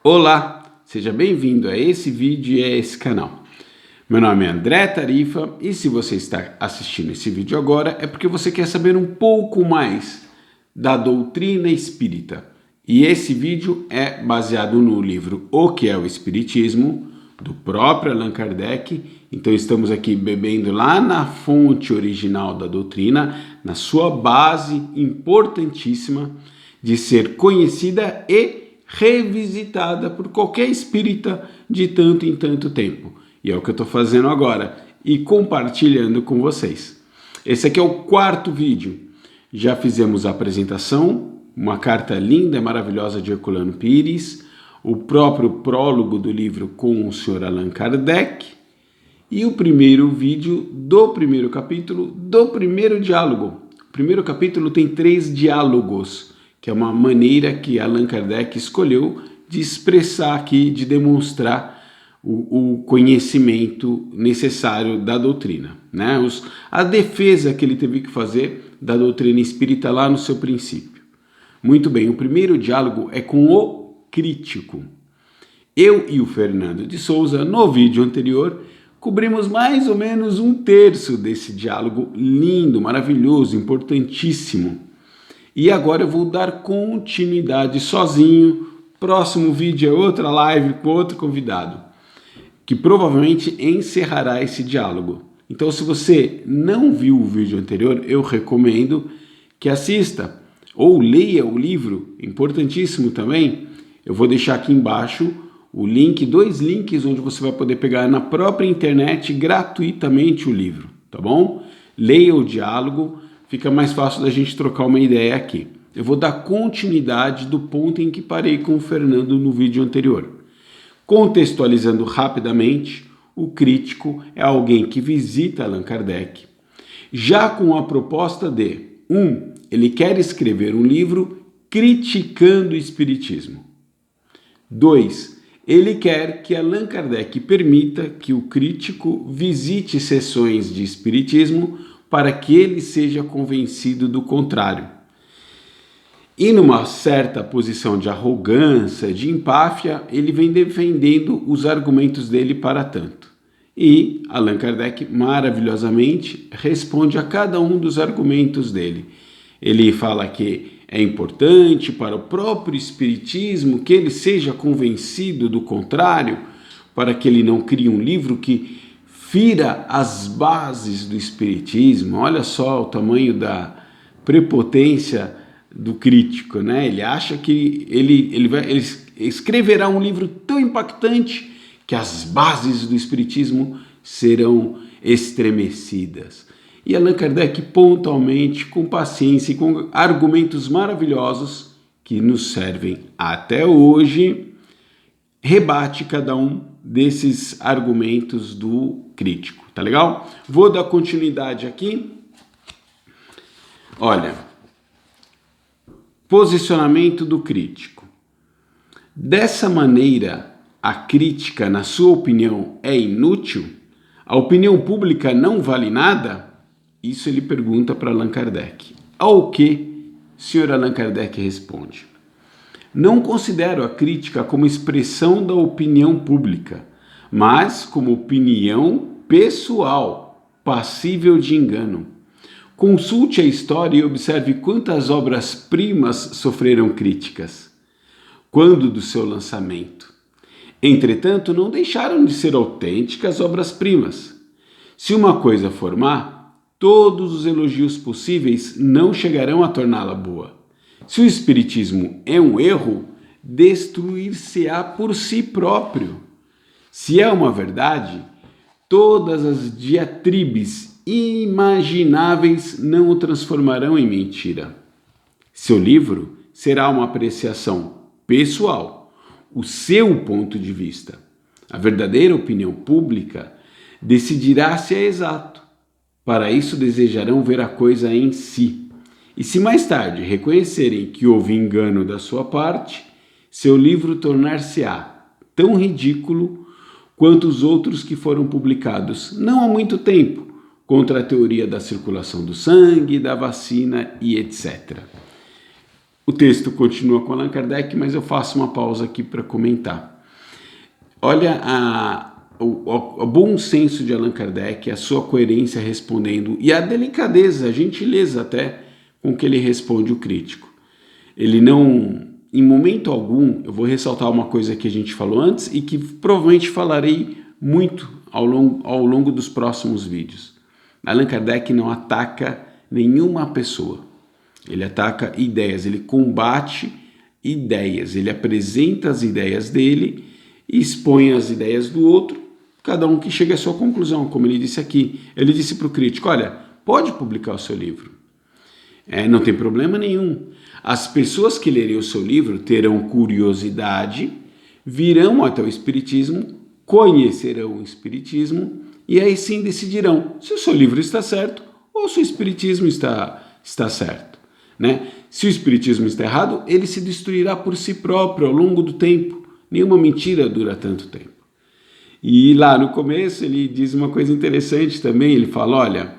Olá, seja bem-vindo a esse vídeo e a esse canal. Meu nome é André Tarifa e se você está assistindo esse vídeo agora é porque você quer saber um pouco mais da doutrina espírita. E esse vídeo é baseado no livro O que é o Espiritismo, do próprio Allan Kardec. Então estamos aqui bebendo lá na fonte original da doutrina, na sua base importantíssima de ser conhecida e revisitada por qualquer espírita de tanto em tanto tempo. E é o que eu estou fazendo agora e compartilhando com vocês. Esse aqui é o quarto vídeo. Já fizemos a apresentação, uma carta linda e maravilhosa de Herculano Pires, o próprio prólogo do livro com o Sr. Allan Kardec e o primeiro vídeo do primeiro capítulo do primeiro diálogo. O primeiro capítulo tem 3 diálogos, que é uma maneira que Allan Kardec escolheu de expressar aqui, de demonstrar o conhecimento necessário da doutrina, né? A defesa que ele teve que fazer da doutrina espírita lá no seu princípio. Muito bem, o primeiro diálogo é com o crítico. Eu e o Fernando de Souza, no vídeo anterior, cobrimos mais ou menos 1/3 desse diálogo lindo, maravilhoso, importantíssimo. E agora eu vou dar continuidade sozinho. Próximo vídeo é outra live com outro convidado, que provavelmente encerrará esse diálogo. Então, se você não viu o vídeo anterior, eu recomendo que assista ou leia o livro, importantíssimo também. Eu vou deixar aqui embaixo o link, 2 links onde você vai poder pegar na própria internet gratuitamente o livro, tá bom? Leia o diálogo. Fica mais fácil da gente trocar uma ideia aqui. Eu vou dar continuidade do ponto em que parei com o Fernando no vídeo anterior. Contextualizando rapidamente, o crítico é alguém que visita Allan Kardec, já com a proposta de 1. Ele quer escrever um livro criticando o espiritismo. 2. Ele quer que Allan Kardec permita que o crítico visite sessões de espiritismo para que ele seja convencido do contrário. E numa certa posição de arrogância, de empáfia, ele vem defendendo os argumentos dele para tanto. E Allan Kardec maravilhosamente responde a cada um dos argumentos dele. Ele fala que é importante para o próprio espiritismo que ele seja convencido do contrário, para que ele não crie um livro que fira as bases do espiritismo. Olha só o tamanho da prepotência do crítico, né? Ele acha que ele escreverá um livro tão impactante que as bases do espiritismo serão estremecidas. E Allan Kardec, pontualmente, com paciência e com argumentos maravilhosos que nos servem até hoje, rebate cada um desses argumentos do crítico, tá legal? Vou dar continuidade aqui. Olha, posicionamento do crítico. Dessa maneira, a crítica, na sua opinião, é inútil? A opinião pública não vale nada? Isso ele pergunta para Allan Kardec. Ao que o Sr. Allan Kardec responde: não considero a crítica como expressão da opinião pública, mas como opinião pessoal, passível de engano. Consulte a história e observe quantas obras-primas sofreram críticas, quando do seu lançamento. Entretanto, não deixaram de ser autênticas obras-primas. Se uma coisa for má, todos os elogios possíveis não chegarão a torná-la boa. Se o espiritismo é um erro, destruir-se-á por si próprio. Se é uma verdade, todas as diatribes imagináveis não o transformarão em mentira. Seu livro será uma apreciação pessoal, o seu ponto de vista. A verdadeira opinião pública decidirá se é exato. Para isso desejarão ver a coisa em si. E se mais tarde reconhecerem que houve engano da sua parte, seu livro tornar-se-á tão ridículo quanto os outros que foram publicados não há muito tempo, contra a teoria da circulação do sangue, da vacina e etc. O texto continua com Allan Kardec, mas eu faço uma pausa aqui para comentar. Olha o bom senso de Allan Kardec, a sua coerência respondendo e a delicadeza, a gentileza até com que ele responde o crítico. Ele não, em momento algum, eu vou ressaltar uma coisa que a gente falou antes e que provavelmente falarei muito ao longo dos próximos vídeos. Allan Kardec não ataca nenhuma pessoa. Ele ataca ideias, ele combate ideias, ele apresenta as ideias dele e expõe as ideias do outro, cada um que chegue à sua conclusão, como ele disse aqui. Ele disse para o crítico, olha, pode publicar o seu livro, não tem problema nenhum. As pessoas que lerem o seu livro terão curiosidade, virão até o Espiritismo, conhecerão o Espiritismo e aí sim decidirão se o seu livro está certo ou se o Espiritismo está certo. Né? Se o Espiritismo está errado, ele se destruirá por si próprio ao longo do tempo. Nenhuma mentira dura tanto tempo. E lá no começo ele diz uma coisa interessante também, ele fala, olha,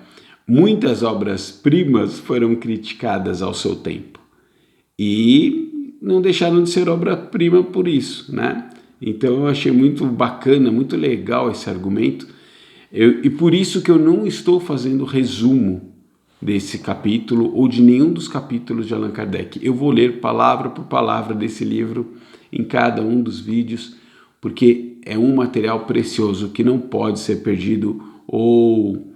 muitas obras-primas foram criticadas ao seu tempo e não deixaram de ser obra-prima por isso, né? Então eu achei muito bacana, muito legal esse argumento, e por isso que eu não estou fazendo resumo desse capítulo ou de nenhum dos capítulos de Allan Kardec. Eu vou ler palavra por palavra desse livro em cada um dos vídeos, porque é um material precioso que não pode ser perdido ou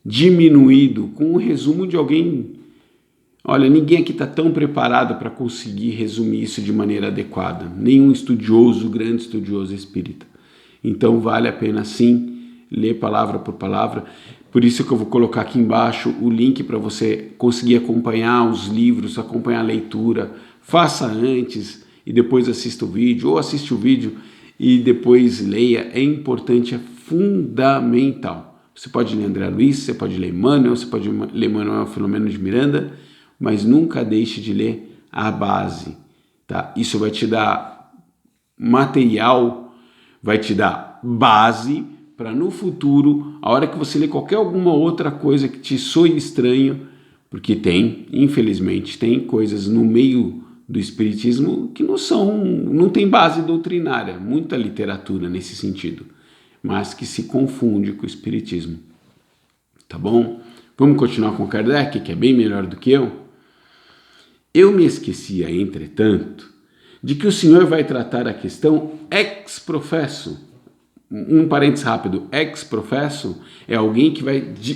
diminuído com um resumo de alguém. Olha, ninguém aqui está tão preparado para conseguir resumir isso de maneira adequada. Nenhum estudioso, grande estudioso espírita. Então vale a pena sim ler palavra por palavra. Por isso que eu vou colocar aqui embaixo o link para você conseguir acompanhar os livros, acompanhar a leitura. Faça antes e depois assista o vídeo, ou assiste o vídeo e depois leia. É importante, é fundamental. Você pode ler André Luiz, você pode ler Emmanuel, você pode ler Manuel Filomeno de Miranda, mas nunca deixe de ler a base. Tá? Isso vai te dar material, vai te dar base para no futuro, a hora que você ler alguma outra coisa que te soe estranho, porque infelizmente, tem coisas no meio do espiritismo que não tem base doutrinária, muita literatura nesse sentido, mas que se confunde com o espiritismo. Tá bom? Vamos continuar com Kardec, que é bem melhor do que eu? Eu me esquecia, entretanto, de que o senhor vai tratar a questão ex professo. Um parênteses rápido, ex professo é alguém que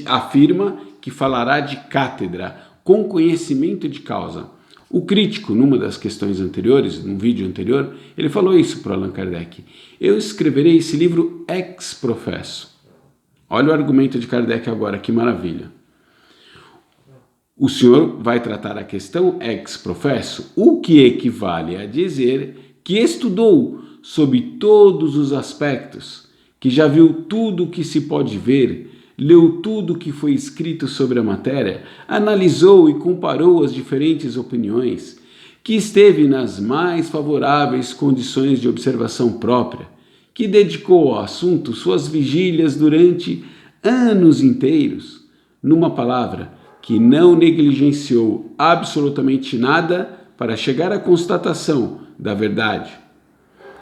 afirma que falará de cátedra, com conhecimento de causa. O crítico, numa das questões anteriores, num vídeo anterior, ele falou isso para Allan Kardec. Eu escreverei esse livro ex professo. Olha o argumento de Kardec agora, que maravilha. O senhor vai tratar a questão ex professo, o que equivale a dizer que estudou sob todos os aspectos, que já viu tudo o que se pode ver, leu tudo o que foi escrito sobre a matéria, analisou e comparou as diferentes opiniões, que esteve nas mais favoráveis condições de observação própria, que dedicou ao assunto suas vigílias durante anos inteiros, numa palavra, que não negligenciou absolutamente nada para chegar à constatação da verdade.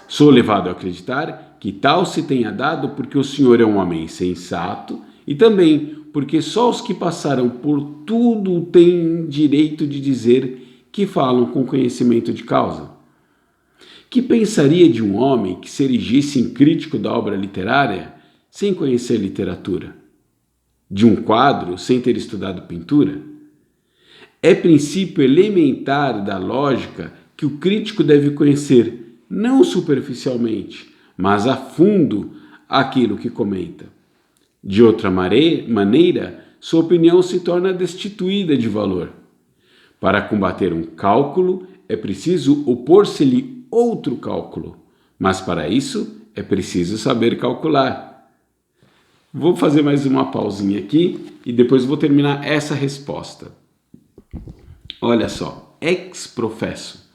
Sou levado a acreditar que tal se tenha dado porque o senhor é um homem sensato e também porque só os que passaram por tudo têm direito de dizer que falam com conhecimento de causa. Que pensaria de um homem que se erigisse em crítico da obra literária sem conhecer literatura? De um quadro sem ter estudado pintura? É princípio elementar da lógica que o crítico deve conhecer não superficialmente, mas a fundo aquilo que comenta. De outra maneira, sua opinião se torna destituída de valor. Para combater um cálculo, é preciso opor-se-lhe outro cálculo, mas para isso é preciso saber calcular. Vou fazer mais uma pausinha aqui e depois vou terminar essa resposta. Olha só, ex professo.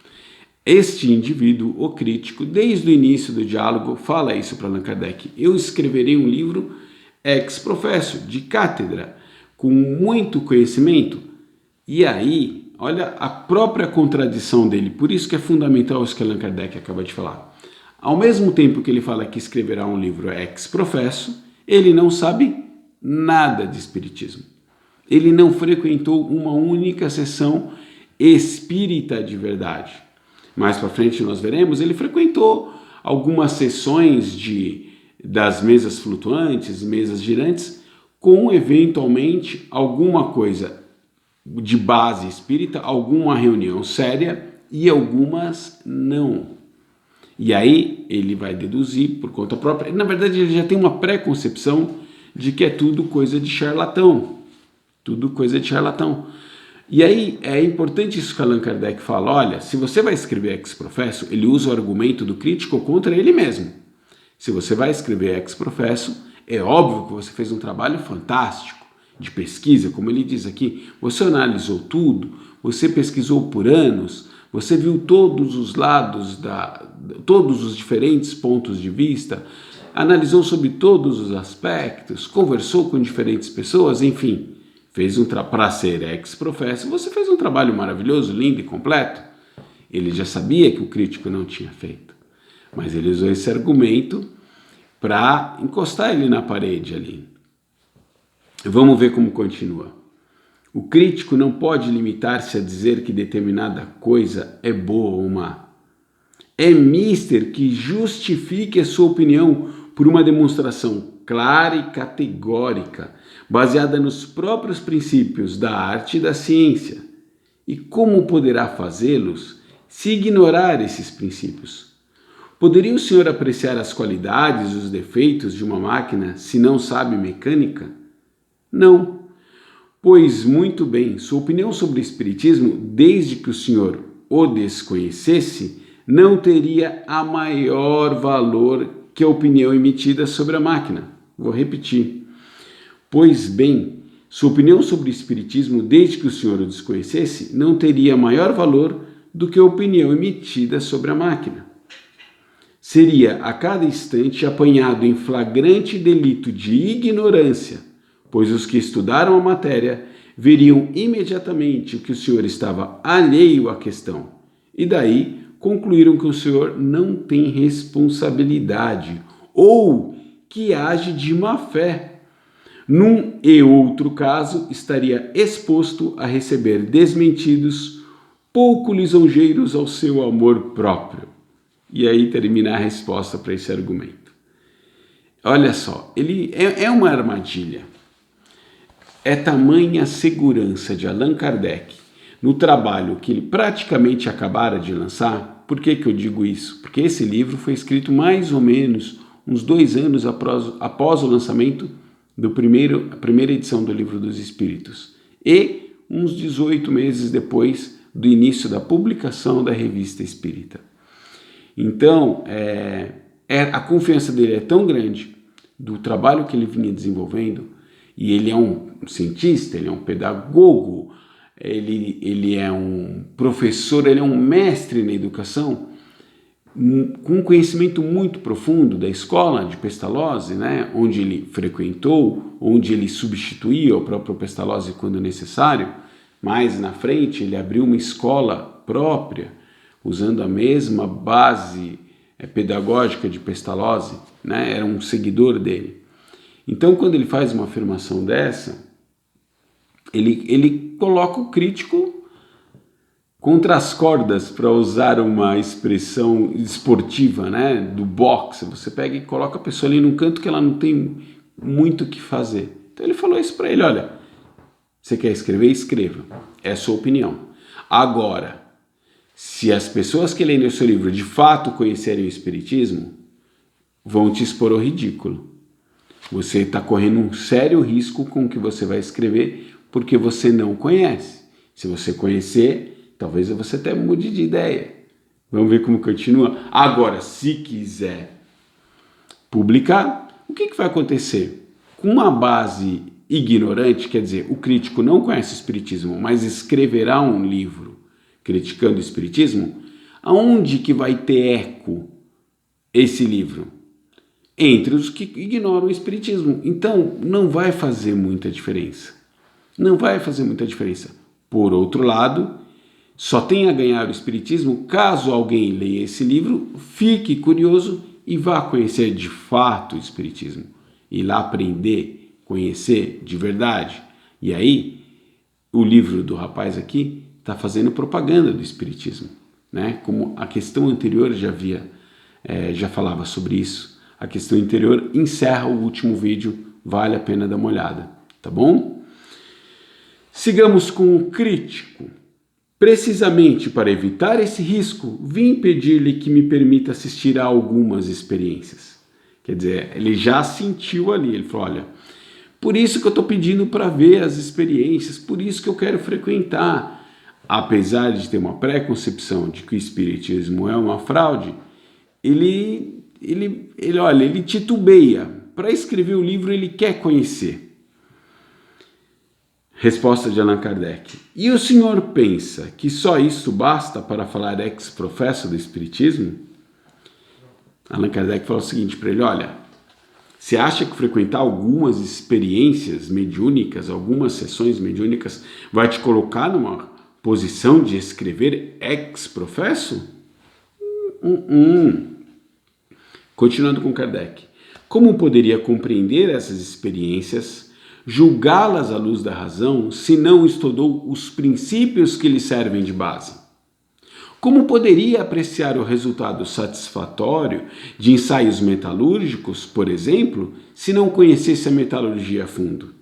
Este indivíduo, o crítico, desde o início do diálogo, fala isso para Allan Kardec. Eu escreverei um livro ex professo, de cátedra, com muito conhecimento. E aí, olha a própria contradição dele. Por isso que é fundamental isso que Allan Kardec acaba de falar. Ao mesmo tempo que ele fala que escreverá um livro ex professo, ele não sabe nada de espiritismo. Ele não frequentou uma única sessão espírita de verdade. Mais para frente nós veremos, ele frequentou algumas sessões das mesas flutuantes, mesas girantes, com eventualmente alguma coisa de base espírita, alguma reunião séria e algumas não. E aí ele vai deduzir por conta própria. Na verdade, ele já tem uma pré-concepção de que é tudo coisa de charlatão. Tudo coisa de charlatão. E aí é importante isso que Allan Kardec fala. Olha, se você vai escrever ex professo, ele usa o argumento do crítico contra ele mesmo. Se você vai escrever ex professo, é óbvio que você fez um trabalho fantástico de pesquisa, como ele diz aqui. Você analisou tudo, você pesquisou por anos, você viu todos os lados, todos os diferentes pontos de vista, analisou sobre todos os aspectos, conversou com diferentes pessoas, enfim, fez para ser ex professo, você fez um trabalho maravilhoso, lindo e completo. Ele já sabia que o crítico não tinha feito, mas ele usou esse argumento para encostar ele na parede ali. Vamos ver como continua. O crítico não pode limitar-se a dizer que determinada coisa é boa ou má. É mister que justifique a sua opinião por uma demonstração clara e categórica, baseada nos próprios princípios da arte e da ciência. E como poderá fazê-los se ignorar esses princípios? Poderia o senhor apreciar as qualidades e os defeitos de uma máquina se não sabe mecânica? Não. Pois, muito bem, sua opinião sobre o espiritismo, desde que o senhor o desconhecesse, não teria a maior valor que a opinião emitida sobre a máquina. Vou repetir. Pois bem, sua opinião sobre o espiritismo, desde que o senhor o desconhecesse, não teria maior valor do que a opinião emitida sobre a máquina. Seria a cada instante apanhado em flagrante delito de ignorância, pois os que estudaram a matéria veriam imediatamente que o senhor estava alheio à questão, e daí concluíram que o senhor não tem responsabilidade ou que age de má fé. Num e outro caso, estaria exposto a receber desmentidos pouco lisonjeiros ao seu amor próprio. E aí termina a resposta para esse argumento. Olha só, ele é uma armadilha. É tamanha a segurança de Allan Kardec no trabalho que ele praticamente acabara de lançar. Por que eu digo isso? Porque esse livro foi escrito mais ou menos uns 2 anos após o lançamento da primeira edição do Livro dos Espíritos e uns 18 meses depois do início da publicação da Revista Espírita. Então, a confiança dele é tão grande do trabalho que ele vinha desenvolvendo, e ele é um cientista, ele é um pedagogo, ele é um professor, ele é um mestre na educação, com um conhecimento muito profundo da escola de Pestalozzi, né, onde ele frequentou, onde ele substituía o próprio Pestalozzi quando necessário. Mais na frente ele abriu uma escola própria, usando a mesma base pedagógica de Pestalozzi, né, era um seguidor dele. Então, quando ele faz uma afirmação dessa, ele coloca o crítico contra as cordas, para usar uma expressão esportiva, né, do boxe. Você pega e coloca a pessoa ali num canto que ela não tem muito o que fazer. Então ele falou isso para ele: olha, você quer escrever? Escreva. É a sua opinião. Agora, se as pessoas que leem o seu livro de fato conhecerem o espiritismo, vão te expor ao ridículo. Você está correndo um sério risco com o que você vai escrever, porque você não conhece. Se você conhecer, talvez você até mude de ideia. Vamos ver como continua. Agora, se quiser publicar, o que vai acontecer? Com uma base ignorante, quer dizer, o crítico não conhece o espiritismo, mas escreverá um livro criticando o espiritismo, aonde que vai ter eco esse livro? Entre os que ignoram o espiritismo. Então, não vai fazer muita diferença. Não vai fazer muita diferença. Por outro lado, só tem a ganhar o Espiritismo caso alguém leia esse livro, fique curioso e vá conhecer de fato o Espiritismo. Ir lá aprender, conhecer de verdade. E aí, o livro do rapaz aqui está fazendo propaganda do Espiritismo, né? Como a questão anterior já falava sobre isso. A questão anterior encerra o último vídeo, vale a pena dar uma olhada, tá bom? Sigamos com o crítico. Precisamente para evitar esse risco, vim pedir-lhe que me permita assistir a algumas experiências. Quer dizer, ele já sentiu ali, ele falou, olha, por isso que eu estou pedindo para ver as experiências, por isso que eu quero frequentar. Apesar de ter uma pré-concepção de que o Espiritismo é uma fraude, ele titubeia. Para escrever o livro, ele quer conhecer. Resposta de Allan Kardec. E o senhor pensa que só isso basta para falar ex-professo do Espiritismo? Allan Kardec falou o seguinte para ele, olha, você acha que frequentar algumas experiências mediúnicas, algumas sessões mediúnicas, vai te colocar numa posição de escrever ex-professo? Continuando com Kardec. Como poderia compreender essas experiências, julgá-las à luz da razão, se não estudou os princípios que lhe servem de base? Como poderia apreciar o resultado satisfatório de ensaios metalúrgicos, por exemplo, se não conhecesse a metalurgia a fundo?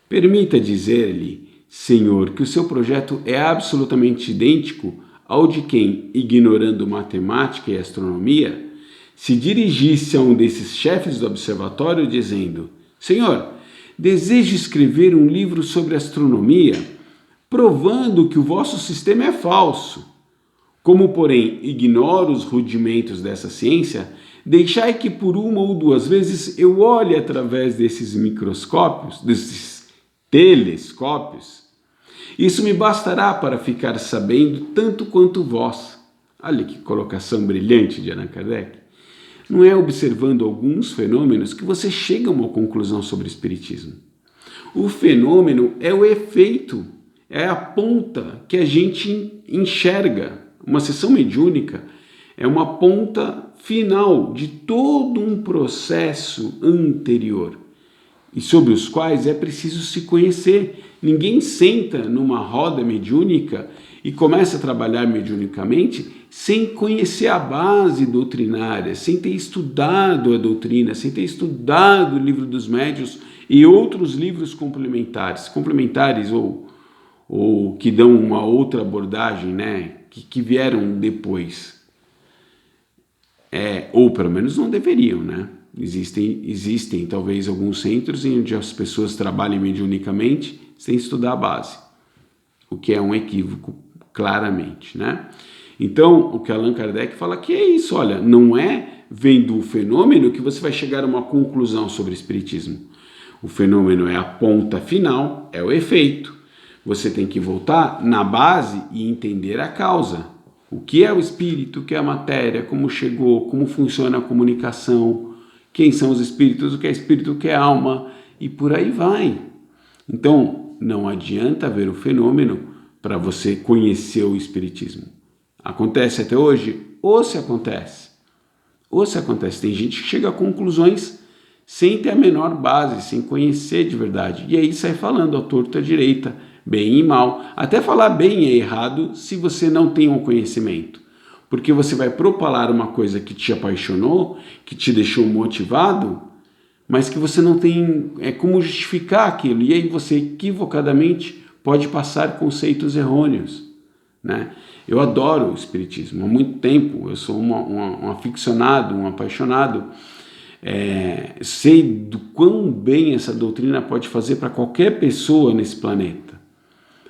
Permita dizer-lhe, senhor, que o seu projeto é absolutamente idêntico ao de quem, ignorando matemática e astronomia, se dirigisse a um desses chefes do observatório dizendo, senhor, desejo escrever um livro sobre astronomia, provando que o vosso sistema é falso. Como, porém, ignoro os rudimentos dessa ciência, deixai que por uma ou duas vezes eu olhe através desses microscópios, desses telescópios. Isso me bastará para ficar sabendo tanto quanto vós. Olha que colocação brilhante de Allan Kardec. Não é observando alguns fenômenos que você chega a uma conclusão sobre o Espiritismo. O fenômeno é o efeito, é a ponta que a gente enxerga. Uma sessão mediúnica é uma ponta final de todo um processo anterior e sobre os quais é preciso se conhecer. Ninguém senta numa roda mediúnica e começa a trabalhar mediunicamente sem conhecer a base doutrinária, sem ter estudado a doutrina, sem ter estudado o Livro dos Médiuns e outros livros complementares ou que dão uma outra abordagem, né, que vieram depois. Ou pelo menos não deveriam, né? Existem talvez alguns centros em onde as pessoas trabalham mediunicamente sem estudar a base, o que é um equívoco, claramente, né? Então, o que Allan Kardec fala que é isso, olha, não é vendo o fenômeno que você vai chegar a uma conclusão sobre o Espiritismo. O fenômeno é a ponta final, é o efeito. Você tem que voltar na base e entender a causa. O que é o espírito, o que é a matéria, como chegou, como funciona a comunicação, quem são os espíritos, o que é espírito, o que é alma, e por aí vai. Então, não adianta ver o fenômeno para você conhecer o Espiritismo. Acontece até hoje? Ou se acontece. Tem gente que chega a conclusões sem ter a menor base, sem conhecer de verdade. E aí sai falando à torta à direita, bem e mal. Até falar bem é errado se você não tem um conhecimento. Porque você vai propalar uma coisa que te apaixonou, que te deixou motivado, mas que você não tem como justificar aquilo. E aí você equivocadamente pode passar conceitos errôneos, né? Eu adoro o Espiritismo há muito tempo, eu sou um aficionado, um apaixonado. Sei do quão bem essa doutrina pode fazer para qualquer pessoa nesse planeta.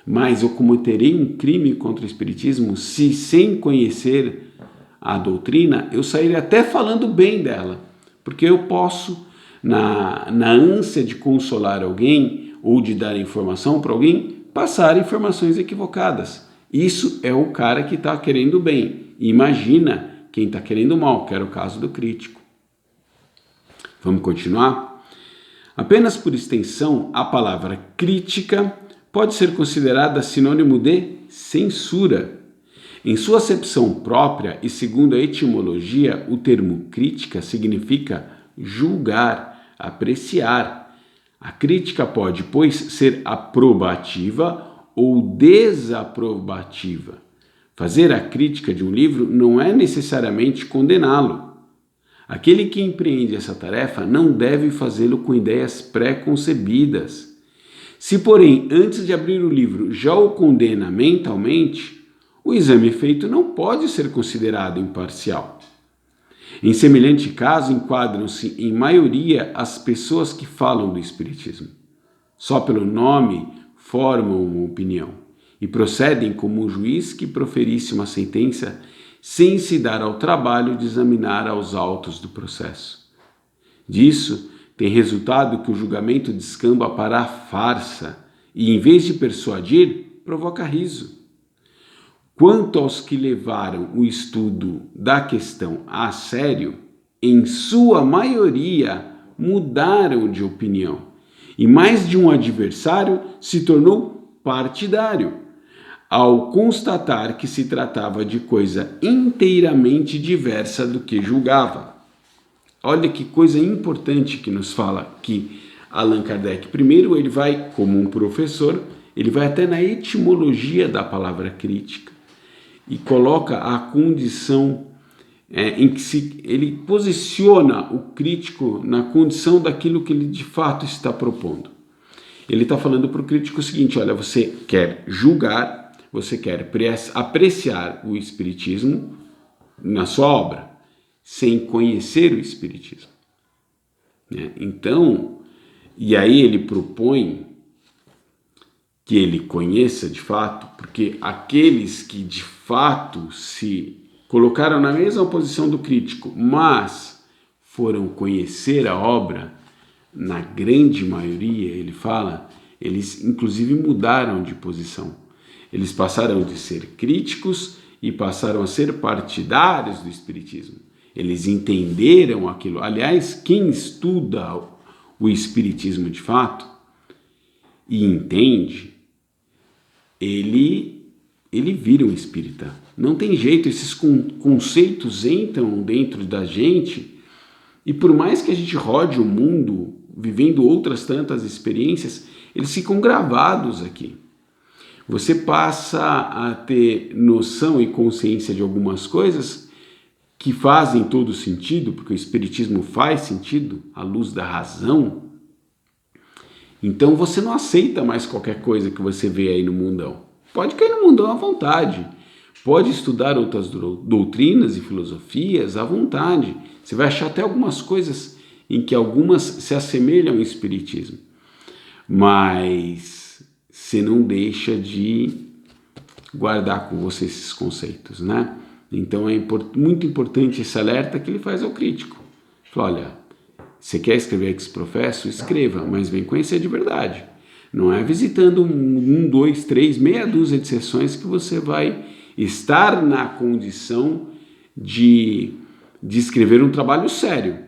Mas eu cometerei um crime contra o Espiritismo se, sem conhecer a doutrina, eu sairei até falando bem dela. Porque eu posso, na ânsia de consolar alguém ou de dar informação para alguém, passar informações equivocadas. Isso é o cara que está querendo bem. Imagina quem está querendo mal, que era o caso do crítico. Vamos continuar? Apenas por extensão, a palavra crítica pode ser considerada sinônimo de censura. Em sua acepção própria e segundo a etimologia, o termo crítica significa julgar, apreciar. A crítica pode, pois, ser aprobativa ou desaprobativa. Fazer a crítica de um livro não é necessariamente condená-lo. Aquele que empreende essa tarefa não deve fazê-lo com ideias pré-concebidas. Se, porém, antes de abrir o livro já o condena mentalmente, o exame feito não pode ser considerado imparcial. Em semelhante caso, enquadram-se em maioria as pessoas que falam do Espiritismo. Só pelo nome formam uma opinião e procedem como um juiz que proferisse uma sentença sem se dar ao trabalho de examinar aos autos do processo. Disso tem resultado que o julgamento descamba para a farsa e, em vez de persuadir, provoca riso. Quanto aos que levaram o estudo da questão a sério, em sua maioria mudaram de opinião e mais de um adversário se tornou partidário, ao constatar que se tratava de coisa inteiramente diversa do que julgava. Olha que coisa importante que nos fala aqui Allan Kardec. Primeiro ele vai, como um professor, ele vai até na etimologia da palavra crítica e coloca a condição em que ele posiciona o crítico na condição daquilo que ele de fato está propondo. Ele está falando para o crítico o seguinte: olha, você quer julgar, você quer apreciar o Espiritismo na sua obra, sem conhecer o Espiritismo. Então, e aí ele propõe que ele conheça de fato, porque aqueles que de fato se colocaram na mesma posição do crítico, mas foram conhecer a obra, na grande maioria, ele fala, eles inclusive mudaram de posição. Eles passaram de ser críticos e passaram a ser partidários do Espiritismo. Eles entenderam aquilo. Aliás, quem estuda o Espiritismo de fato e entende, ele vira um espírita. Não tem jeito, esses conceitos entram dentro da gente e por mais que a gente rode o mundo, vivendo outras tantas experiências, eles ficam gravados aqui. Você passa a ter noção e consciência de algumas coisas que fazem todo sentido, porque o Espiritismo faz sentido, à luz da razão. Então você não aceita mais qualquer coisa que você vê aí no mundão. Pode cair no mundão à vontade, pode estudar outras doutrinas e filosofias à vontade. Você vai achar até algumas coisas em que algumas se assemelham ao Espiritismo, mas você não deixa de guardar com você esses conceitos, né? Então é muito importante esse alerta que ele faz ao crítico. Fala, olha, você quer escrever ex professo? Escreva, mas vem conhecer de verdade. Não é visitando 1, 2, 3, meia dúzia de sessões que você vai estar na condição de escrever um trabalho sério.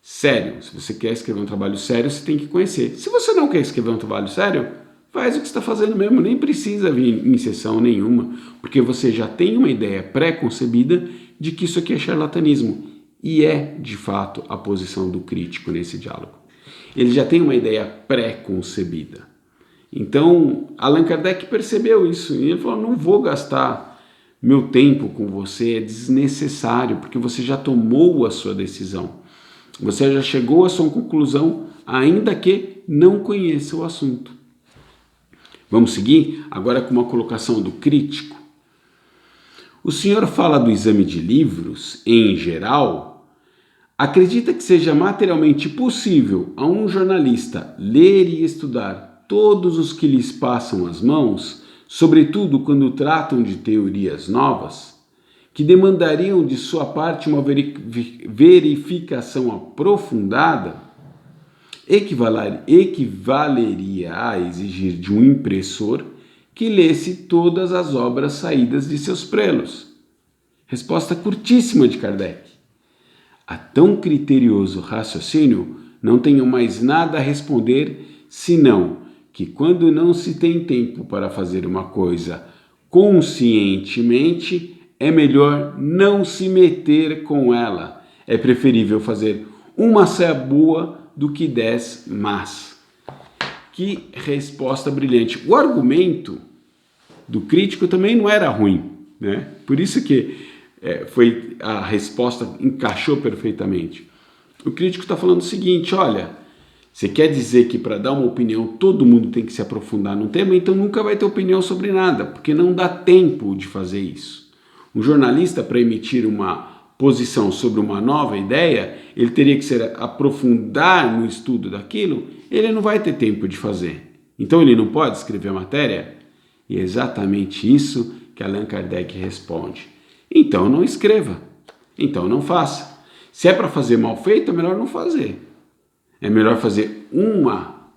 Sério, se você quer escrever um trabalho sério, você tem que conhecer. Se você não quer escrever um trabalho sério, faz o que você está fazendo mesmo, nem precisa vir em sessão nenhuma, porque você já tem uma ideia pré-concebida de que isso aqui é charlatanismo. E é, de fato, a posição do crítico nesse diálogo. Ele já tem uma ideia pré-concebida. Então, Allan Kardec percebeu isso e ele falou, não vou gastar meu tempo com você, é desnecessário, porque você já tomou a sua decisão. Você já chegou à sua conclusão, ainda que não conheça o assunto. Vamos seguir agora com uma colocação do crítico. O senhor fala do exame de livros, em geral. Acredita que seja materialmente possível a um jornalista ler e estudar todos os que lhes passam as mãos, sobretudo quando tratam de teorias novas, que demandariam de sua parte uma verificação aprofundada? Equivaleria a exigir de um impressor que lesse todas as obras saídas de seus prelos. Resposta curtíssima de Kardec. A tão criterioso raciocínio não tenho mais nada a responder, senão que quando não se tem tempo para fazer uma coisa conscientemente, é melhor não se meter com ela. É preferível fazer uma saia boa do que 10 más. Que resposta brilhante. O argumento do crítico também não era ruim, né? Por isso que a resposta encaixou perfeitamente. O crítico está falando o seguinte: olha, você quer dizer que para dar uma opinião todo mundo tem que se aprofundar num tema, então nunca vai ter opinião sobre nada, porque não dá tempo de fazer isso. Um jornalista, para emitir uma posição sobre uma nova ideia, ele teria que se aprofundar no estudo daquilo, ele não vai ter tempo de fazer. Então ele não pode escrever a matéria? E é exatamente isso que Allan Kardec responde. Então não escreva, então não faça. Se é para fazer mal feito, é melhor não fazer. É melhor fazer uma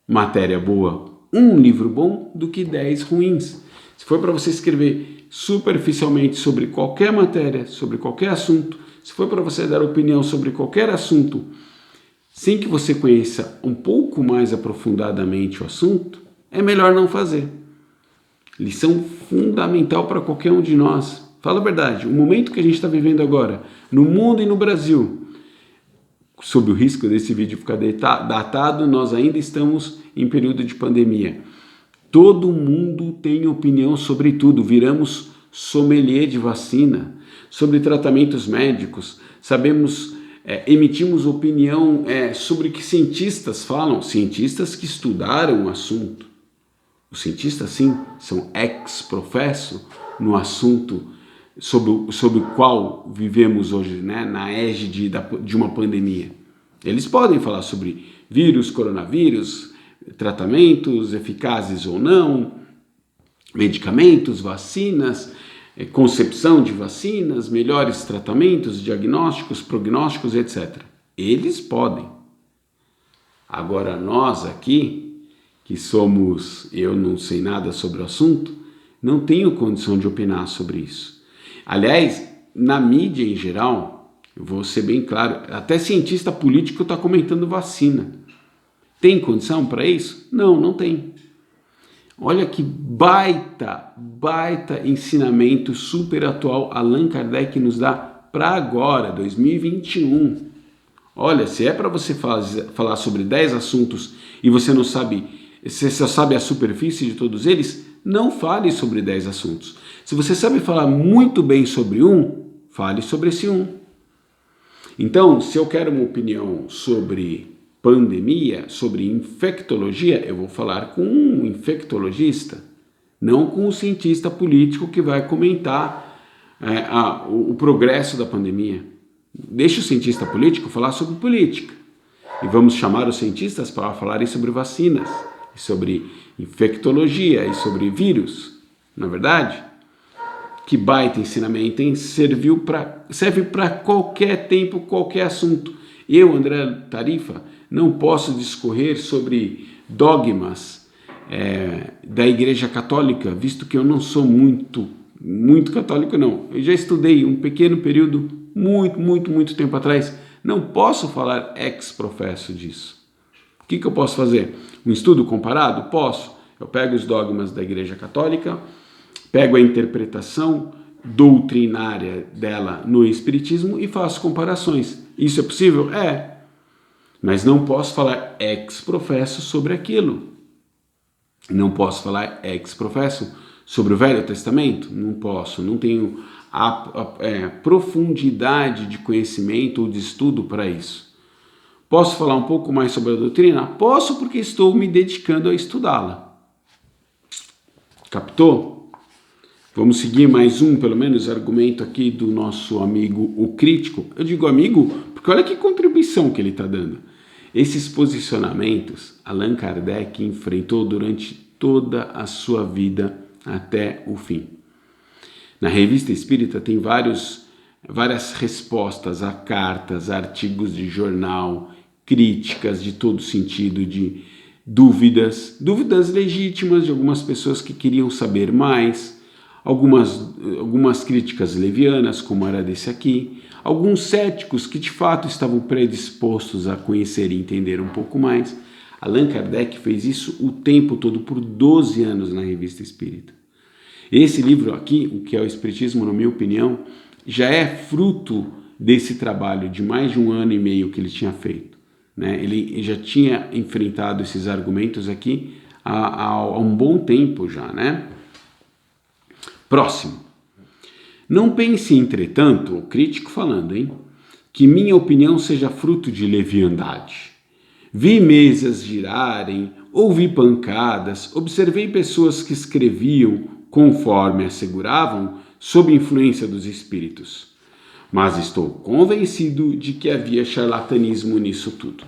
matéria boa, um livro bom, do que 10 ruins. Se for para você escrever superficialmente sobre qualquer matéria, sobre qualquer assunto, se for para você dar opinião sobre qualquer assunto, sem que você conheça um pouco mais aprofundadamente o assunto, é melhor não fazer. Lição fundamental para qualquer um de nós. Fala a verdade, o momento que a gente está vivendo agora, no mundo e no Brasil, sob o risco desse vídeo ficar datado, nós ainda estamos em período de pandemia. Todo mundo tem opinião sobre tudo, viramos sommelier de vacina, sobre tratamentos médicos, emitimos opinião sobre o que cientistas falam, cientistas que estudaram o assunto. Os cientistas, sim, são ex-professo no assunto sobre o qual vivemos hoje, né, na égide de uma pandemia. Eles podem falar sobre vírus, coronavírus, tratamentos eficazes ou não, medicamentos, vacinas, concepção de vacinas, melhores tratamentos, diagnósticos, prognósticos, etc. Eles podem. Agora nós aqui, que somos, eu não sei nada sobre o assunto, não tenho condição de opinar sobre isso. Aliás, na mídia em geral, eu vou ser bem claro, até cientista político está comentando vacina. Tem condição para isso? Não, não tem. Olha que baita ensinamento super atual Allan Kardec nos dá para agora, 2021. Olha, se é para você falar sobre 10 assuntos e você não sabe, você só sabe a superfície de todos eles, não fale sobre 10 assuntos. Se você sabe falar muito bem sobre um, fale sobre esse um. Então, se eu quero uma opinião sobre pandemia, sobre infectologia, eu vou falar com um infectologista, não com um cientista político que vai comentar o progresso da pandemia. Deixa o cientista político falar sobre política. E vamos chamar os cientistas para falarem sobre vacinas, e sobre infectologia e sobre vírus. Na verdade, que baita ensinamento, hein? Serve para qualquer tempo, qualquer assunto. Eu, André Tarifa, não posso discorrer sobre dogmas da Igreja Católica, visto que eu não sou muito católico, não. Eu já estudei um pequeno período, muito tempo atrás. Não posso falar ex-professo disso. O que eu posso fazer? Um estudo comparado? Posso. Eu pego os dogmas da Igreja Católica, pego a interpretação doutrinária dela no Espiritismo e faço comparações. Isso é possível? É. Mas não posso falar ex-professo sobre aquilo. Não posso falar ex-professo sobre o Velho Testamento? Não posso. Não tenho profundidade de conhecimento ou de estudo para isso. Posso falar um pouco mais sobre a doutrina? Posso, porque estou me dedicando a estudá-la. Captou? Vamos seguir mais pelo menos, argumento aqui do nosso amigo, o crítico. Eu digo amigo porque olha que contribuição que ele está dando. Esses posicionamentos, Allan Kardec enfrentou durante toda a sua vida até o fim. Na Revista Espírita tem várias respostas a cartas, artigos de jornal, críticas de todo sentido, de dúvidas legítimas de algumas pessoas que queriam saber mais, algumas críticas levianas, como era desse aqui, alguns céticos que de fato estavam predispostos a conhecer e entender um pouco mais. Allan Kardec fez isso o tempo todo, por 12 anos na Revista Espírita. Esse livro aqui, o que é o Espiritismo, na minha opinião, já é fruto desse trabalho de mais de 1 ano e meio que ele tinha feito, né? Ele já tinha enfrentado esses argumentos aqui há um bom tempo já, né? Próximo. Não pense, entretanto, o crítico falando, que minha opinião seja fruto de leviandade. Vi mesas girarem, ouvi pancadas, observei pessoas que escreviam, conforme asseguravam, sob influência dos espíritos. Mas estou convencido de que havia charlatanismo nisso tudo.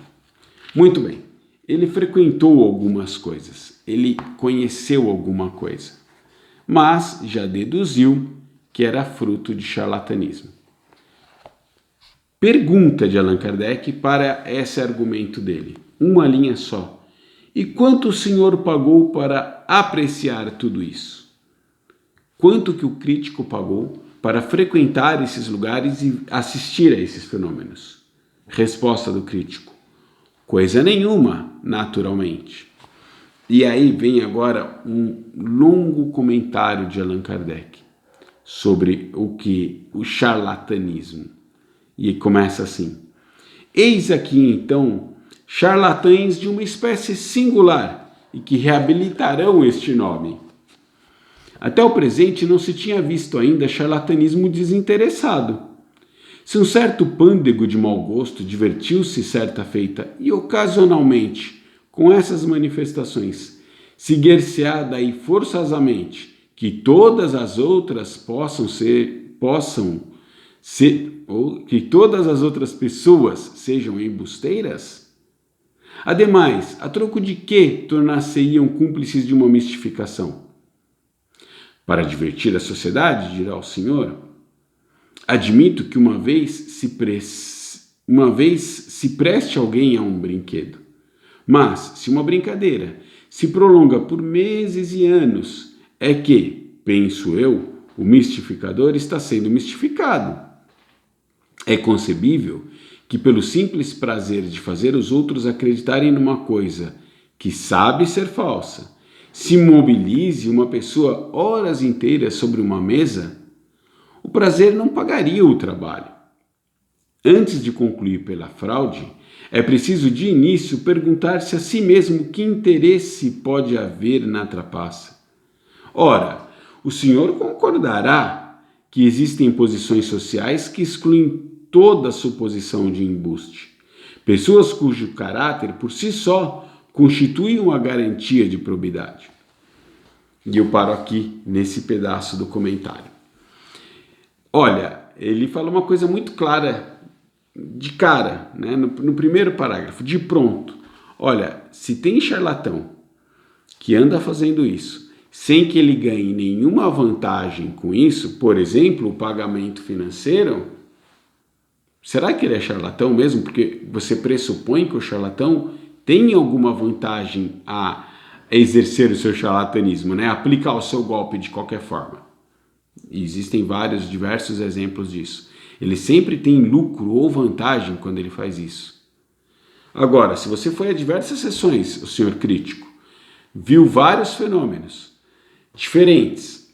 Muito bem, ele frequentou algumas coisas, ele conheceu alguma coisa, mas já deduziu que era fruto de charlatanismo. Pergunta de Allan Kardec para esse argumento dele, uma linha só. E quanto o senhor pagou para apreciar tudo isso? Quanto que o crítico pagou para frequentar esses lugares e assistir a esses fenômenos? Resposta do crítico: coisa nenhuma, naturalmente. E aí vem agora um longo comentário de Allan Kardec sobre o charlatanismo. E começa assim: eis aqui então charlatães de uma espécie singular e que reabilitarão este nome. Até o presente não se tinha visto ainda charlatanismo desinteressado. Se um certo pândego de mau gosto divertiu-se certa feita e ocasionalmente com essas manifestações, seguir-se-á daí forçosamente que todas as outras ou que todas as outras pessoas sejam embusteiras? Ademais, a troco de que tornar-se-iam cúmplices de uma mistificação? Para divertir a sociedade, dirá o senhor? Admito que uma vez se preste alguém a um brinquedo. Mas, se uma brincadeira se prolonga por meses e anos, é que, penso eu, o mistificador está sendo mistificado. É concebível que, pelo simples prazer de fazer os outros acreditarem numa coisa que sabe ser falsa, se mobilize uma pessoa horas inteiras sobre uma mesa, o prazer não pagaria o trabalho. Antes de concluir pela fraude, é preciso de início perguntar-se a si mesmo que interesse pode haver na trapaça. Ora, o senhor concordará que existem posições sociais que excluem toda suposição de embuste. Pessoas cujo caráter por si só constitui uma garantia de probidade. E eu paro aqui nesse pedaço do comentário. Olha, ele fala uma coisa muito clara, de cara, né? No primeiro parágrafo, de pronto. Olha, se tem charlatão que anda fazendo isso, sem que ele ganhe nenhuma vantagem com isso, por exemplo, o pagamento financeiro, será que ele é charlatão mesmo? Porque você pressupõe que o charlatão tem alguma vantagem a exercer o seu charlatanismo, né? Aplicar o seu golpe de qualquer forma. E existem diversos exemplos disso. Ele sempre tem lucro ou vantagem quando ele faz isso. Agora, se você foi a diversas sessões, o senhor crítico, viu vários fenômenos diferentes,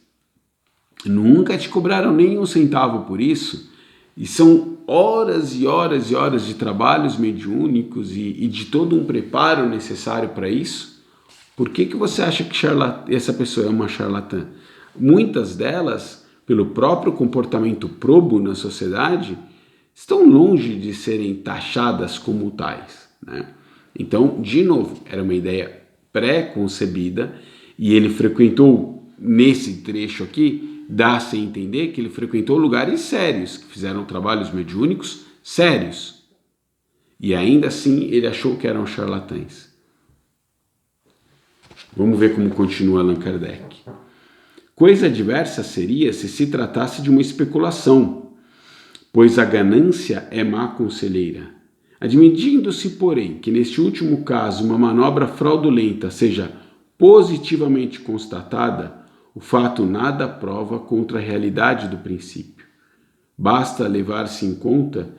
nunca te cobraram nem um centavo por isso, e são horas e horas e horas de trabalhos mediúnicos e de todo um preparo necessário para isso, por que você acha que essa pessoa é uma charlatã? Muitas delas, pelo próprio comportamento probo na sociedade, estão longe de serem taxadas como tais, né? Então, de novo, era uma ideia pré-concebida e ele frequentou, nesse trecho aqui, dá-se a entender que ele frequentou lugares sérios, que fizeram trabalhos mediúnicos sérios. E ainda assim ele achou que eram charlatães. Vamos ver como continua Allan Kardec. Coisa diversa seria se tratasse de uma especulação, pois a ganância é má conselheira. Admitindo-se, porém, que neste último caso uma manobra fraudulenta seja positivamente constatada, o fato nada prova contra a realidade do princípio. Basta levar-se em conta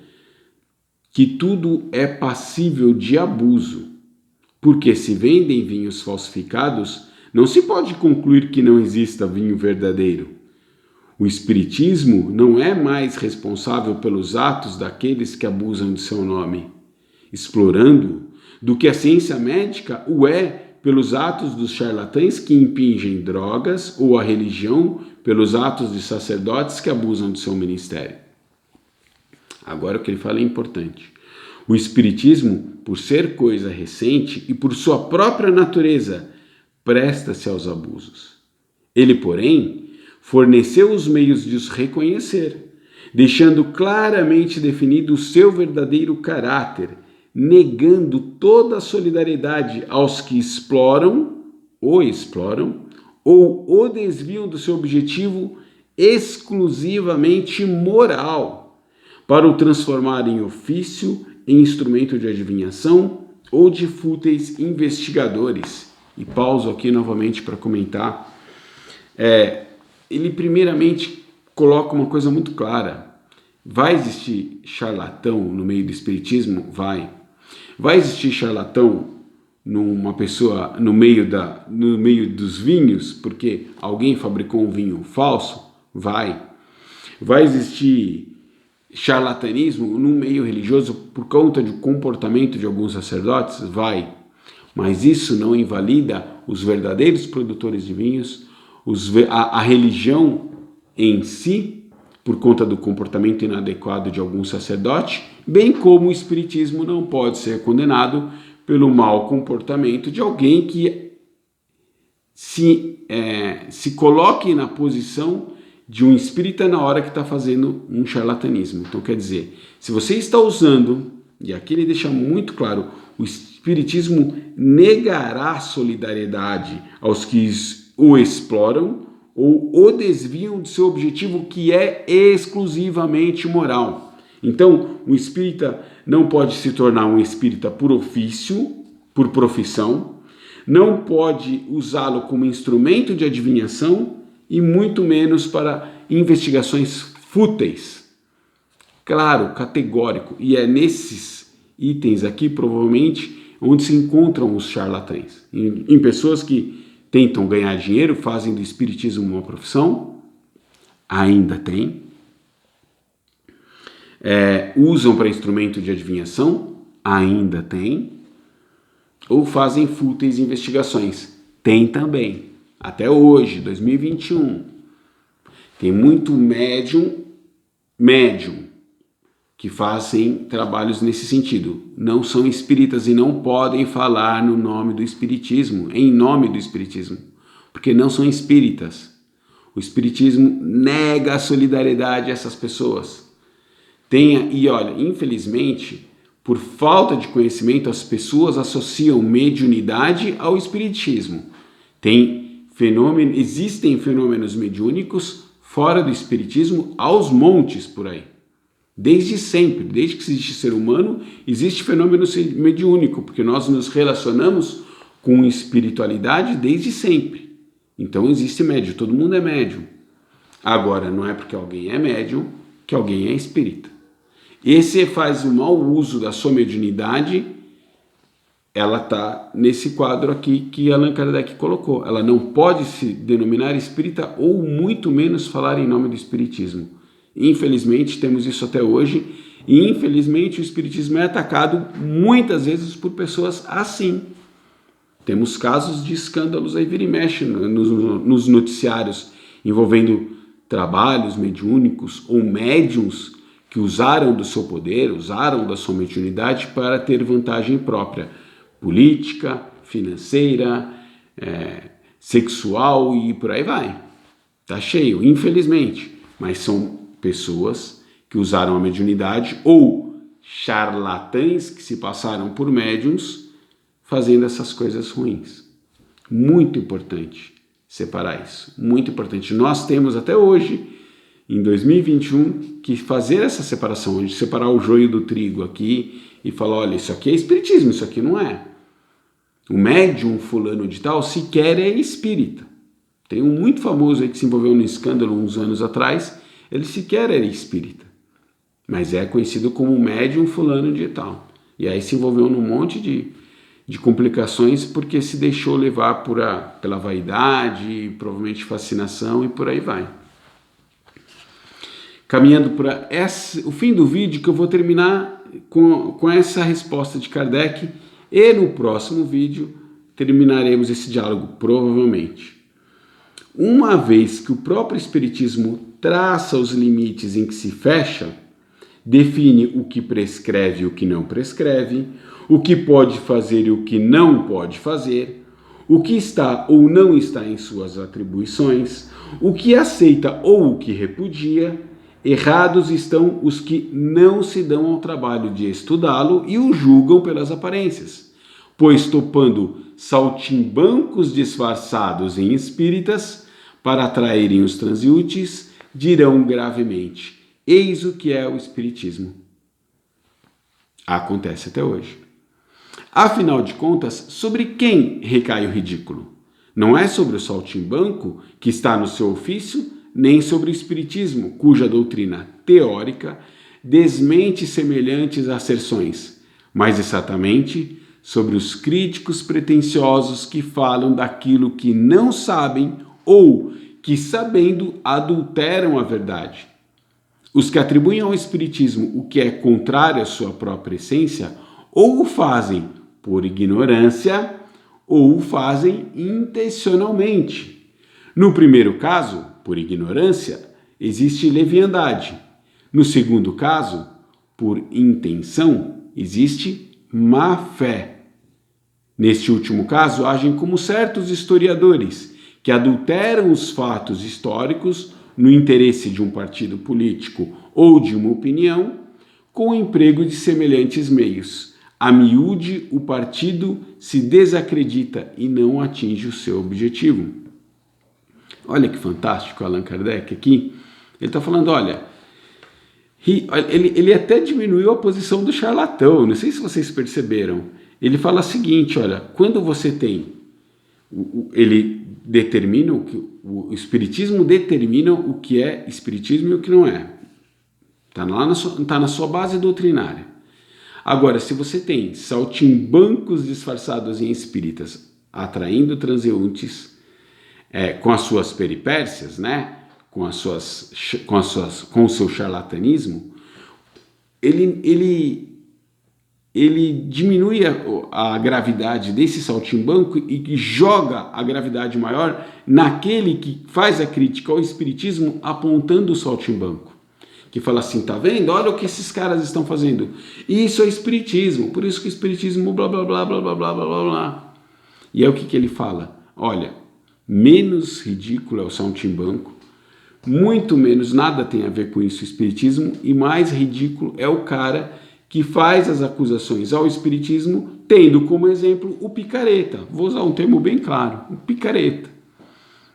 que tudo é passível de abuso, porque se vendem vinhos falsificados, não se pode concluir que não exista vinho verdadeiro. O Espiritismo não é mais responsável pelos atos daqueles que abusam de seu nome, explorando-o, do que a ciência médica o é pelos atos dos charlatães que impingem drogas ou a religião pelos atos de sacerdotes que abusam de seu ministério. Agora o que ele fala é importante. O Espiritismo, por ser coisa recente e por sua própria natureza, presta-se aos abusos. Ele, porém, forneceu os meios de os reconhecer, deixando claramente definido o seu verdadeiro caráter, negando toda a solidariedade aos que exploram ou o desviam do seu objetivo exclusivamente moral, para o transformar em ofício, em instrumento de adivinhação ou de fúteis investigadores. E pauso aqui novamente para comentar. Ele primeiramente coloca uma coisa muito clara. Vai existir charlatão no meio do espiritismo? Vai. Vai existir charlatão numa pessoa no meio dos vinhos, porque alguém fabricou um vinho falso? Vai. Vai existir charlatanismo no meio religioso por conta do comportamento de alguns sacerdotes? Vai. Mas isso não invalida os verdadeiros produtores de vinhos, a religião em si, por conta do comportamento inadequado de algum sacerdote, bem como o espiritismo não pode ser condenado pelo mau comportamento de alguém que se coloque na posição de um espírita na hora que está fazendo um charlatanismo. Então, quer dizer, se você está usando, e aqui ele deixa muito claro, o espiritismo negará solidariedade aos que o exploram ou o desviam do seu objetivo, que é exclusivamente moral. Então, o espírita não pode se tornar um espírita por ofício, por profissão, não pode usá-lo como instrumento de adivinhação e muito menos para investigações fúteis. Claro, categórico, e é nesses itens aqui, provavelmente, onde se encontram os charlatães. Em pessoas que tentam ganhar dinheiro, fazem do espiritismo uma profissão, ainda tem. Usam para instrumento de adivinhação, ainda tem. Ou fazem fúteis investigações, tem também. Até hoje, 2021, tem muito médium que fazem trabalhos nesse sentido. Não são espíritas e não podem falar no nome do espiritismo, em nome do espiritismo, porque não são espíritas. O espiritismo nega a solidariedade a essas pessoas. E olha, infelizmente, por falta de conhecimento, as pessoas associam mediunidade ao espiritismo. Existem fenômenos mediúnicos fora do espiritismo aos montes por aí. Desde sempre, desde que existe ser humano, existe fenômeno mediúnico, porque nós nos relacionamos com espiritualidade desde sempre. Então existe médium, todo mundo é médium. Agora, não é porque alguém é médium que alguém é espírita. Esse faz o mau uso da sua mediunidade, ela está nesse quadro aqui que Allan Kardec colocou. Ela não pode se denominar espírita ou muito menos falar em nome do espiritismo. Infelizmente, temos isso até hoje, e infelizmente o espiritismo é atacado muitas vezes por pessoas assim. Temos casos de escândalos aí vira e mexe nos noticiários envolvendo trabalhos mediúnicos ou médiums que usaram do seu poder, usaram da sua mediunidade para ter vantagem própria, política, financeira, sexual e por aí vai. Tá cheio, infelizmente, mas são pessoas que usaram a mediunidade ou charlatães que se passaram por médiums fazendo essas coisas ruins. Muito importante separar isso, muito importante. Nós temos até hoje, em 2021, que fazer essa separação, de separar o joio do trigo aqui e falar, olha, isso aqui é espiritismo, isso aqui não é. O médium fulano de tal sequer é espírita. Tem um muito famoso aí que se envolveu num escândalo uns anos atrás, ele sequer era espírita, mas é conhecido como médium fulano de tal. E aí se envolveu num monte de complicações porque se deixou levar pela vaidade, provavelmente fascinação e por aí vai. Caminhando para o fim do vídeo, que eu vou terminar com essa resposta de Kardec, e no próximo vídeo terminaremos esse diálogo, provavelmente. Uma vez que o próprio Espiritismo traça os limites em que se fecha, define o que prescreve e o que não prescreve, o que pode fazer e o que não pode fazer, o que está ou não está em suas atribuições, o que aceita ou o que repudia. Errados estão os que não se dão ao trabalho de estudá-lo e o julgam pelas aparências, pois topando saltimbancos disfarçados em espíritas para atraírem os transeúntes, dirão gravemente: eis o que é o espiritismo. Acontece até hoje. Afinal de contas, sobre quem recai o ridículo? Não é sobre o saltimbanco que está no seu ofício, nem sobre o espiritismo, cuja doutrina teórica desmente semelhantes asserções, mas exatamente sobre os críticos pretensiosos que falam daquilo que não sabem ou que, sabendo, adulteram a verdade. Os que atribuem ao espiritismo o que é contrário à sua própria essência, ou o fazem por ignorância, ou o fazem intencionalmente. No primeiro caso, por ignorância, existe leviandade. No segundo caso, por intenção, existe má fé. Neste último caso, agem como certos historiadores que adulteram os fatos históricos no interesse de um partido político ou de uma opinião, com o emprego de semelhantes meios. A miúde, o partido se desacredita e não atinge o seu objetivo. Olha que fantástico Allan Kardec aqui. Ele está falando, olha, ele até diminuiu a posição do charlatão, não sei se vocês perceberam. Ele fala o seguinte, olha, quando você tem, ele determina, o espiritismo determina o que é espiritismo e o que não é. Está na sua base doutrinária. Agora, se você tem saltimbancos disfarçados em espíritas, atraindo transeuntes, com as suas peripécias, né? com o seu charlatanismo, ele diminui a gravidade desse saltimbanco e joga a gravidade maior naquele que faz a crítica ao espiritismo apontando o saltimbanco. Que fala assim, tá vendo? Olha o que esses caras estão fazendo. Isso é espiritismo, por isso que o espiritismo blá blá blá blá blá blá blá blá. E é o que ele fala. Olha, menos ridículo é o saltimbanco, muito menos nada tem a ver com isso o espiritismo, e mais ridículo é o cara que faz as acusações ao espiritismo, tendo como exemplo o picareta. Vou usar um termo bem claro, o picareta.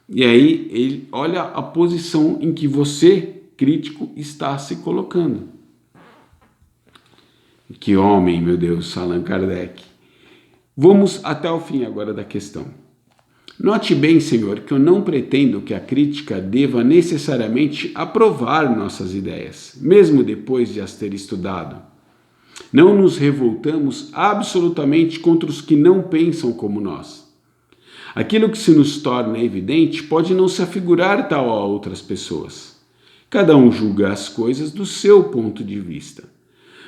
E aí, ele olha a posição em que você, crítico, está se colocando. Que homem, meu Deus, Allan Kardec. Vamos até o fim agora da questão. Note bem, senhor, que eu não pretendo que a crítica deva necessariamente aprovar nossas ideias, mesmo depois de as ter estudado. Não nos revoltamos absolutamente contra os que não pensam como nós. Aquilo que se nos torna evidente pode não se afigurar tal a outras pessoas. Cada um julga as coisas do seu ponto de vista.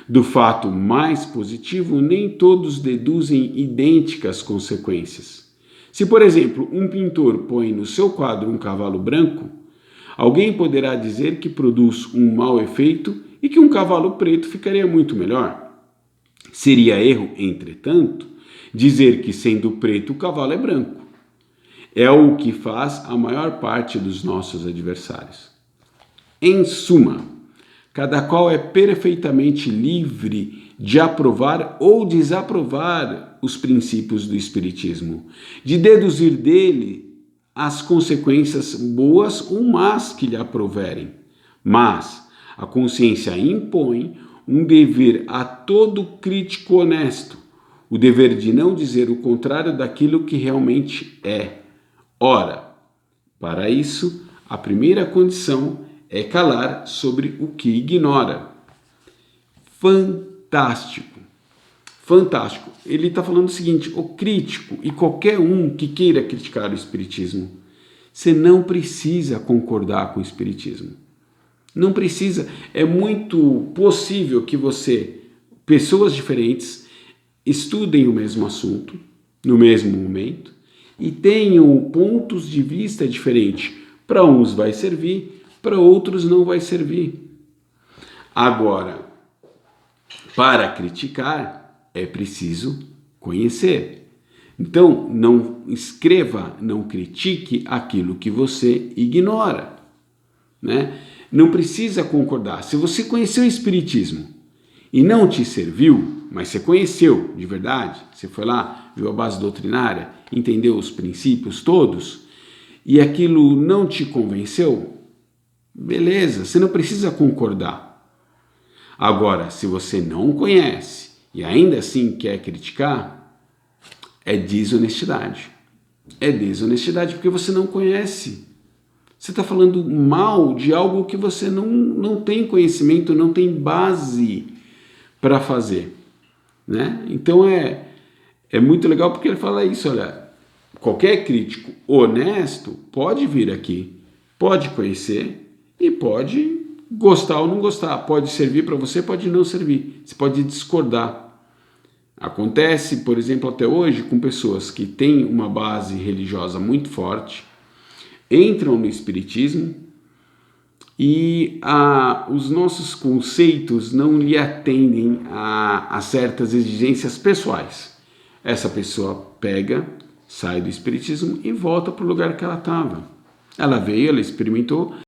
Do fato mais positivo, nem todos deduzem idênticas consequências. Se, por exemplo, um pintor põe no seu quadro um cavalo branco, alguém poderá dizer que produz um mau efeito e que um cavalo preto ficaria muito melhor. Seria erro, entretanto, dizer que, sendo preto, o cavalo é branco. É o que faz a maior parte dos nossos adversários. Em suma, cada qual é perfeitamente livre de aprovar ou desaprovar os princípios do Espiritismo, de deduzir dele as consequências boas ou más que lhe aproverem. Mas a consciência impõe um dever a todo crítico honesto, o dever de não dizer o contrário daquilo que realmente é. Ora, para isso, a primeira condição é calar sobre o que ignora. Fantástico! Fantástico. Ele está falando o seguinte: o crítico e qualquer um que queira criticar o Espiritismo, você não precisa concordar com o Espiritismo. Não precisa. É muito possível que pessoas diferentes, estudem o mesmo assunto, no mesmo momento, e tenham pontos de vista diferentes. Para uns vai servir, para outros não vai servir. Agora, para criticar, é preciso conhecer. Então, não escreva, não critique aquilo que você ignora, né? Não precisa concordar. Se você conheceu o Espiritismo e não te serviu, mas você conheceu de verdade, você foi lá, viu a base doutrinária, entendeu os princípios todos, e aquilo não te convenceu, beleza, você não precisa concordar. Agora, se você não conhece e ainda assim quer criticar, é desonestidade. É desonestidade porque você não conhece. Você está falando mal de algo que você não tem conhecimento, não tem base para fazer, né? Então é muito legal porque ele fala isso, olha, qualquer crítico honesto pode vir aqui, pode conhecer e pode gostar ou não gostar, pode servir para você, pode não servir, você pode discordar. Acontece, por exemplo, até hoje com pessoas que têm uma base religiosa muito forte, entram no Espiritismo e os nossos conceitos não lhe atendem a certas exigências pessoais. Essa pessoa pega, sai do Espiritismo e volta para o lugar que ela estava. Ela veio, ela experimentou,